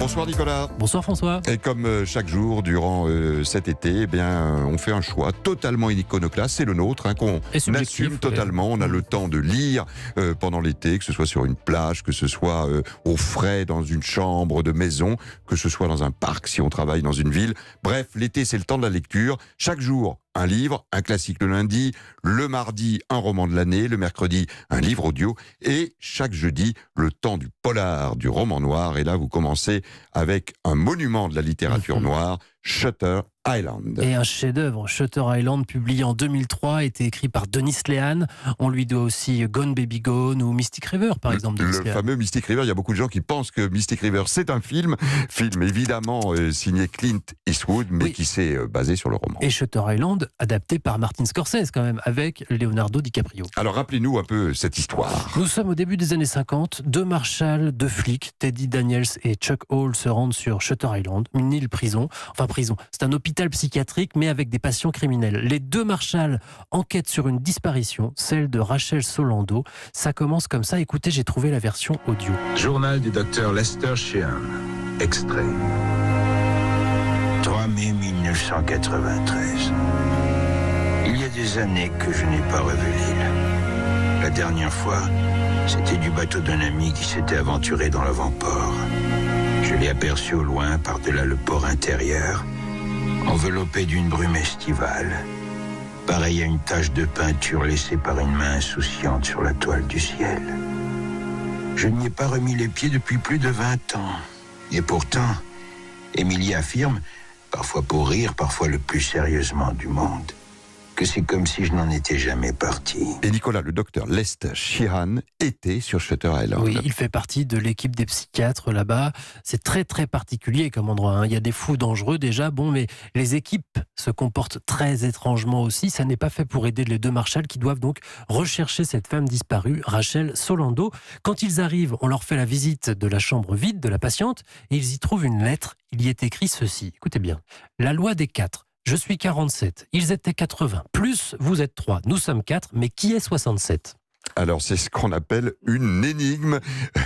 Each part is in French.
Bonsoir Nicolas. Bonsoir François. Et comme chaque jour durant cet été, eh bien, on fait un choix totalement iconoclaste, c'est le nôtre, qu'on assume totalement. On a le temps de lire pendant l'été, que ce soit sur une plage, que ce soit au frais dans une chambre de maison, que ce soit dans un parc si on travaille dans une ville. Bref, l'été c'est le temps de la lecture. Chaque jour, un livre, un classique le lundi, le mardi, un roman de l'année, le mercredi, un livre audio, et chaque jeudi, le temps du polar, du roman noir. Et là, vous commencez avec un monument de la littérature noire, Shutter Island. Et un chef-d'œuvre, Shutter Island, publié en 2003, a été écrit par Dennis Lehane. On lui doit aussi Gone Baby Gone ou Mystic River, par exemple. Le fameux Mystic River. Il y a beaucoup de gens qui pensent que Mystic River, c'est un film évidemment signé Clint Eastwood, mais qui s'est basé sur le roman. Et Shutter Island, adapté par Martin Scorsese, quand même, avec Leonardo DiCaprio. Alors, rappelez-nous un peu cette histoire. Nous sommes au début des années 50. Deux marshals, deux flics, Teddy Daniels et Chuck Hall, se rendent sur Shutter Island, une île prison. Enfin, prison. C'est un hôpital psychiatrique, mais avec des patients criminels. Les deux marshals enquêtent sur une disparition, celle de Rachel Solando. Ça commence comme ça. Écoutez, j'ai trouvé la version audio. Journal du docteur Lester Sheehan. Extrait. 3 mai 1993. Il y a des années que je n'ai pas revu l'île. La dernière fois, c'était du bateau d'un ami qui s'était aventuré dans l'avant-port. Je l'ai aperçu au loin, par-delà le port intérieur, enveloppé d'une brume estivale, pareil à une tache de peinture laissée par une main insouciante sur la toile du ciel. Je n'y ai pas remis les pieds depuis plus de 20 ans. Et pourtant, Émilie affirme, parfois pour rire, parfois le plus sérieusement du monde, que c'est comme si je n'en étais jamais parti. Et Nicolas, le docteur Lester Sheehan était sur Shutter Island. Oui, il fait partie de l'équipe des psychiatres là-bas. C'est très très particulier comme endroit. Il y a des fous dangereux déjà, mais les équipes se comportent très étrangement aussi. Ça n'est pas fait pour aider les deux marshals qui doivent donc rechercher cette femme disparue, Rachel Solando. Quand ils arrivent, on leur fait la visite de la chambre vide de la patiente et ils y trouvent une lettre. Il y est écrit ceci. Écoutez bien. La loi des 4. Je suis 47, ils étaient 80, plus vous êtes 3, nous sommes 4, mais qui est 67 ? Alors c'est ce qu'on appelle une énigme,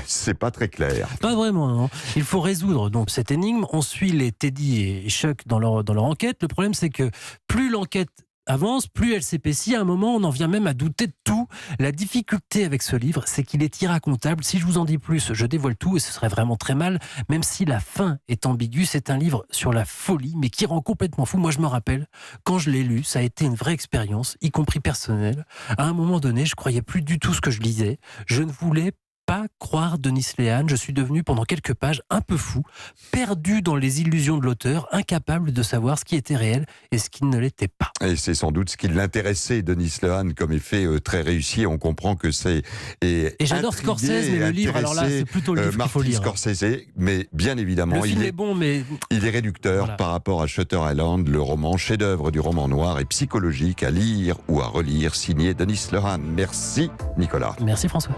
c'est pas très clair. Pas vraiment, non. Il faut résoudre donc cette énigme, on suit les Teddy et Chuck dans leur enquête. Le problème c'est que plus l'enquête avance, plus elle s'épaissit. À un moment, on en vient même à douter de tout. La difficulté avec ce livre, c'est qu'il est irracontable. Si je vous en dis plus, je dévoile tout et ce serait vraiment très mal. Même si la fin est ambiguë, c'est un livre sur la folie, mais qui rend complètement fou. Moi, je me rappelle, quand je l'ai lu, ça a été une vraie expérience, y compris personnelle. À un moment donné, je croyais plus du tout ce que je lisais. Je ne voulais pas croire Dennis Lehane. Je suis devenu pendant quelques pages un peu fou, perdu dans les illusions de l'auteur, incapable de savoir ce qui était réel et ce qui ne l'était pas. Et c'est sans doute ce qui l'intéressait, Dennis Lehane, comme effet très réussi. On comprend que c'est... Et j'adore Scorsese, mais le livre, alors là, c'est plutôt le livre qu'il faut lire. Scorsese, mais bien évidemment, le film est bon, mais... il est réducteur par rapport à Shutter Island, le roman chef-d'œuvre du roman noir et psychologique à lire ou à relire, signé Dennis Lehane. Merci Nicolas. Merci François.